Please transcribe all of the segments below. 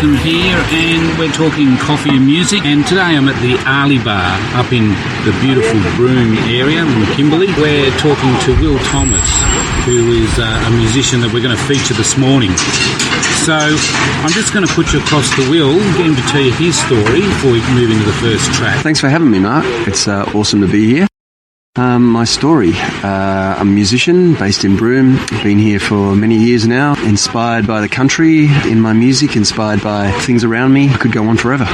Nathan here, and we're talking coffee and music. And today I'm at the Ali Bar up in the beautiful Broome area in Kimberley. We're talking to Wil Thomas, who is a musician that we're going to feature this morning. So I'm just going to put you across to Wil, get him to tell you his story before we move into the first track. Thanks for having me, Mark. It's awesome to be here. My story, I'm a musician based in Broome. I've been here for many years now, inspired by the country in my music, inspired by things around me. I could go on forever.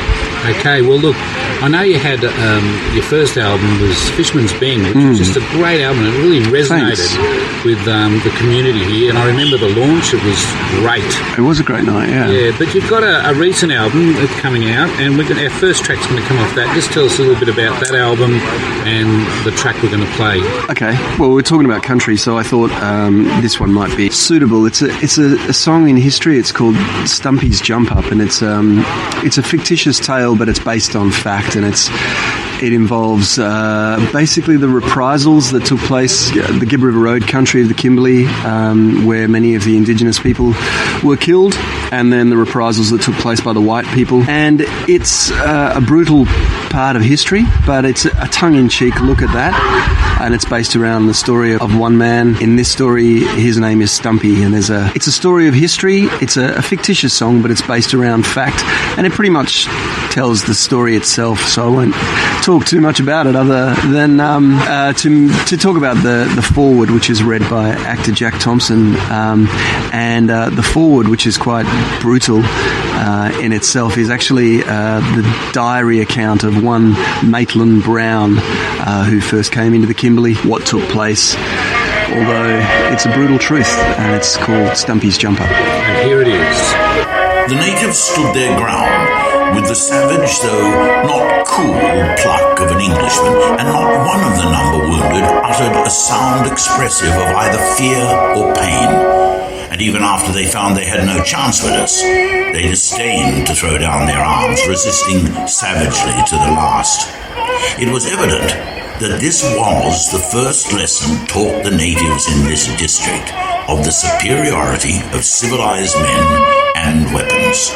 Okay, well look, I know you had your first album was Fisherman's Bend, which was just a great album. It really resonated with the community here, and I remember the launch. It was great. It was a great night, yeah. Yeah, but you've got a recent album that's coming out, and our first track's going to come off that. Just tell us a little bit about that album and the track we're going to play. Okay, well, we're talking about country, so I thought this one might be suitable. It's a song in history. It's called Stumpy's Jump Up, and it's a fictitious tale, but it's based on fact, and it involves basically the reprisals that took place, the Gibb River Road country of the Kimberley, where many of the Indigenous people were killed, and then the reprisals that took place by the white people. And it's a brutal part of history, but it's a tongue-in-cheek look at that. And it's based around the story of one man. In this story, his name is Stumpy, and it's a story of history. It's a fictitious song, but it's based around fact, and it pretty much tells the story itself. So I won't talk too much about it, other than to talk about the foreword, which is read by actor Jack Thompson, and the foreword, which is quite brutal in itself, is actually the diary account of one Maitland Brown, who first came into the Kimberley, what took place, although it's a brutal truth, and it's called Stumpy's Jump Up. And here it is. The natives stood their ground, with the savage, though not cool, pluck of an Englishman, and not one of the number wounded uttered a sound expressive of either fear or pain. And even after they found they had no chance with us, they disdained to throw down their arms, resisting savagely to the last. It was evident that this was the first lesson taught the natives in this district of the superiority of civilized men and weapons.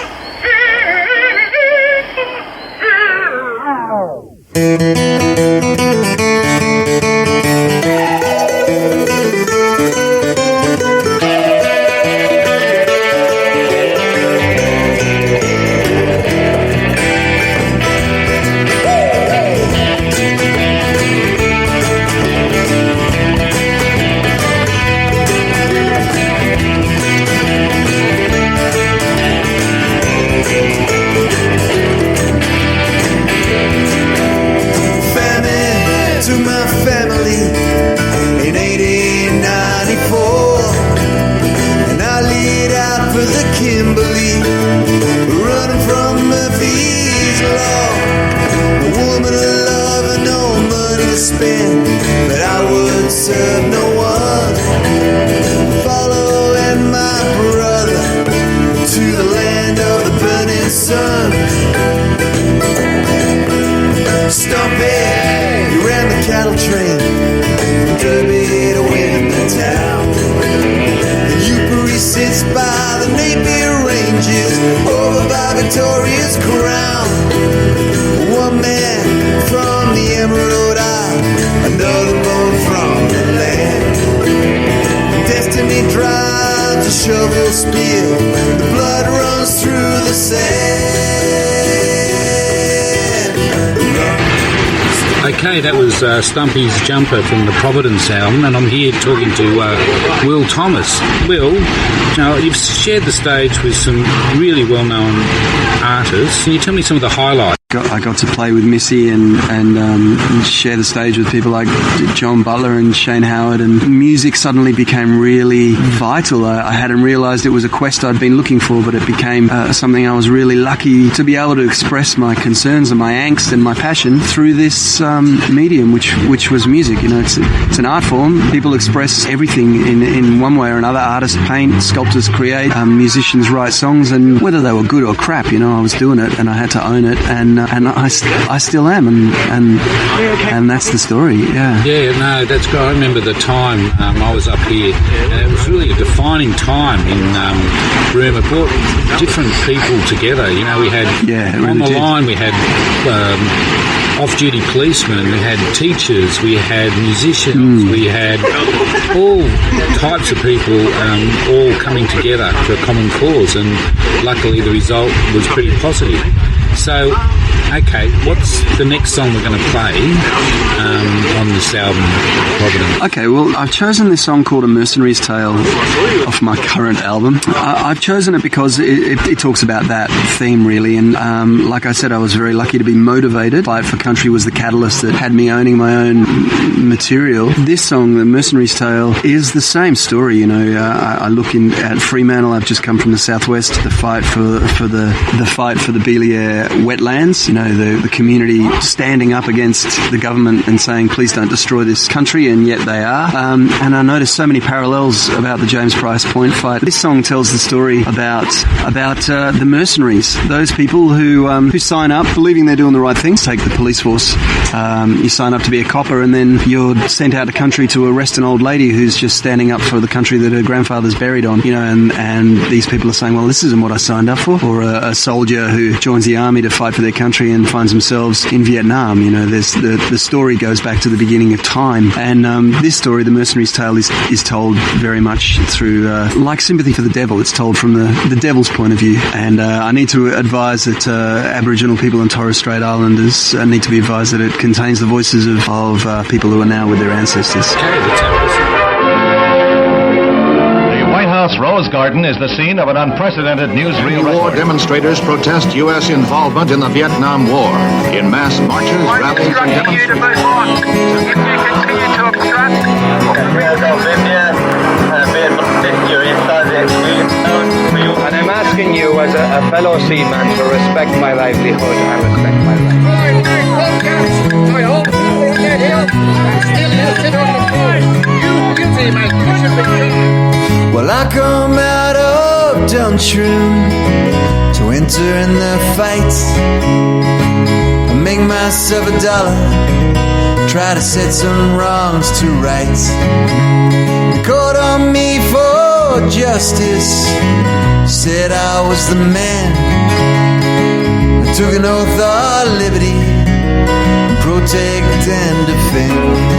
Okay, that was Stumpy's Jumper from the Providence album, and I'm here talking to Wil Thomas. Wil, you've shared the stage with some really well-known artists. Can you tell me some of the highlights? I got to play with Missy and share the stage with people like John Butler and Shane Howard, and music suddenly became really vital. I hadn't realised it was a quest I'd been looking for, but it became something I was really lucky to be able to express my concerns and my angst and my passion through this medium, which was music. You know, it's an art form. People express everything in one way or another. Artists paint, sculptors create, musicians write songs, and whether they were good or crap, I was doing it and I had to own it. And I still am, and that's the story. Yeah. Yeah, no, that's great. I remember the time I was up here, and it was really a defining time in Broome. It brought different people together. You know, we had on the line, we had off-duty policemen, we had teachers, we had musicians, we had all types of people all coming together for a common cause, and luckily the result was pretty positive. So, okay, what's the next song we're going to play on this album, Providence? Okay, well, I've chosen this song called A Mercenary's Tale off my current album. I've chosen it because it talks about that theme, really, and like I said, I was very lucky to be motivated. Fight for Country was the catalyst that had me owning my own material. This song, The Mercenary's Tale, is the same story, you know. I look at Fremantle. I've just come from the southwest. The fight for the Belier wetlands, you know, the community standing up against the government and saying, please don't destroy this country, and yet they are. And I noticed so many parallels about the James Price Point fight. This song tells the story about the mercenaries, those people who sign up believing they're doing the right things. Take the police force. You sign up to be a copper, and then you're sent out of country to arrest an old lady who's just standing up for the country that her grandfather's buried on, you know, and these people are saying, well, this isn't what I signed up for. Or a soldier who joins the army to fight for their country and finds themselves in Vietnam. You know, there's the story goes back to the beginning of time, and this story, The Mercenary's Tale, is told very much through like Sympathy for the Devil. It's told from the devil's point of view, and I need to advise that Aboriginal people and Torres Strait Islanders need to be advised that it contains the voices of people who are now with their ancestors. House Rose Garden is the scene of an unprecedented newsreel War demonstrators protest U.S. involvement in the Vietnam War. In mass marches, rallies, and demonstrations. If you continue to obstruct, you're inside the and I'm asking you as a fellow seaman to respect my livelihood and respect my life. Well, I come out of Duntrim to enter in the fight. I make myself $1, try to set some wrongs to rights. They called on me for justice, said I was the man. I took an oath of liberty, protect and defend.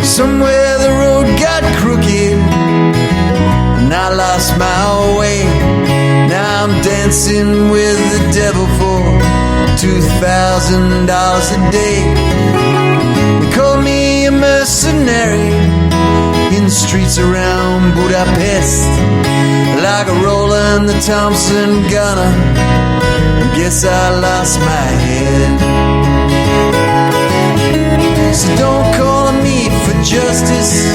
Somewhere the road got crooked and I lost my way. Now I'm dancing with the devil for $2,000 a day. They call me a mercenary in the streets around Budapest, like a Roland the Thompson gunner. I guess I lost my head. So don't call on me for justice,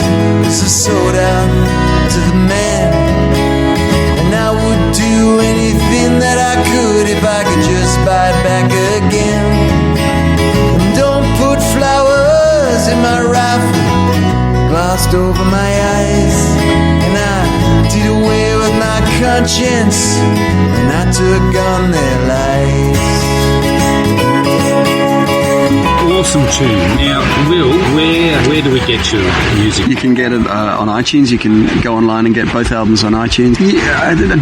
'cause I sold out to the man, and I would do anything that I could if I could just buy it back again. And don't put flowers in my rifle, glossed over my eyes, and I did away with my conscience, and I took on their lives. Awesome tune. Now, Will, where do we get your music? You can get it on iTunes. You can go online and get both albums on iTunes.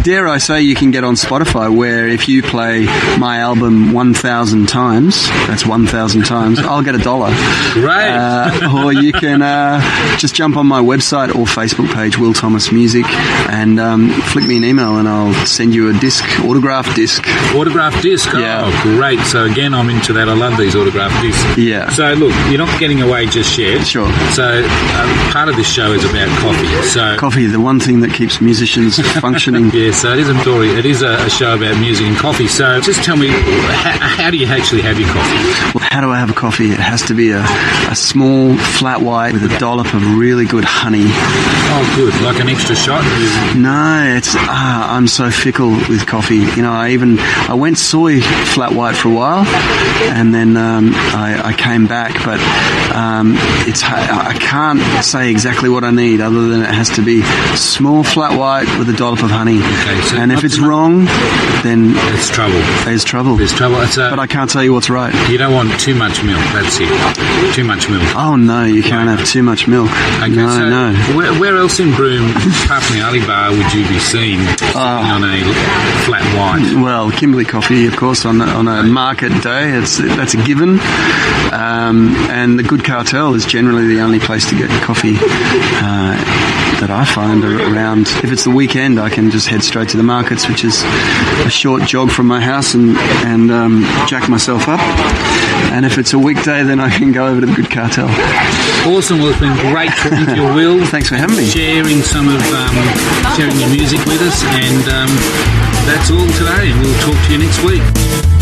Dare I say you can get on Spotify, where if you play my album 1,000 times, that's 1,000 times, I'll get $1. Great. Or you can just jump on my website or Facebook page, Wil Thomas Music, and flick me an email and I'll send you a disc, autographed disc. Autographed disc? Yeah. Oh, great. So again, I'm into that. I love these autographed discs. Yeah. So look, you're not getting away just yet. Sure. So part of this show is about coffee. So coffee, the one thing that keeps musicians functioning. Yeah, so it is a story. It is a show about music and coffee. So just tell me, how do you actually have your coffee? Well, how do I have a coffee? It has to be a small flat white with a dollop of really good honey. Oh, good. Like an extra shot? No, it's I'm so fickle with coffee. You know, I went soy flat white for a while, and then I came back, but I can't say exactly what I need other than it has to be small flat white with a dollop of honey. Okay, so and if it's wrong, then it's trouble. There's trouble. There's trouble. But I can't tell you what's right. You don't want too much milk. That's it. Too much milk. Oh no, you can't have too much milk. Okay, No. Where else in Broome, apart from the Ali Bar, would you be seen on a flat white? Well, Kimberley Coffee, of course, on a market day. That's a given. And the Good Cartel is generally the only place to get coffee that I find around. If it's the weekend, I can just head straight to the markets, which is a short jog from my house, and jack myself up. And if it's a weekday, then I can go over to the Good Cartel. Awesome. Well, it's been great talking to you, Wil. Thanks for having me. Sharing sharing your music with us, and that's all today. We'll talk to you next week.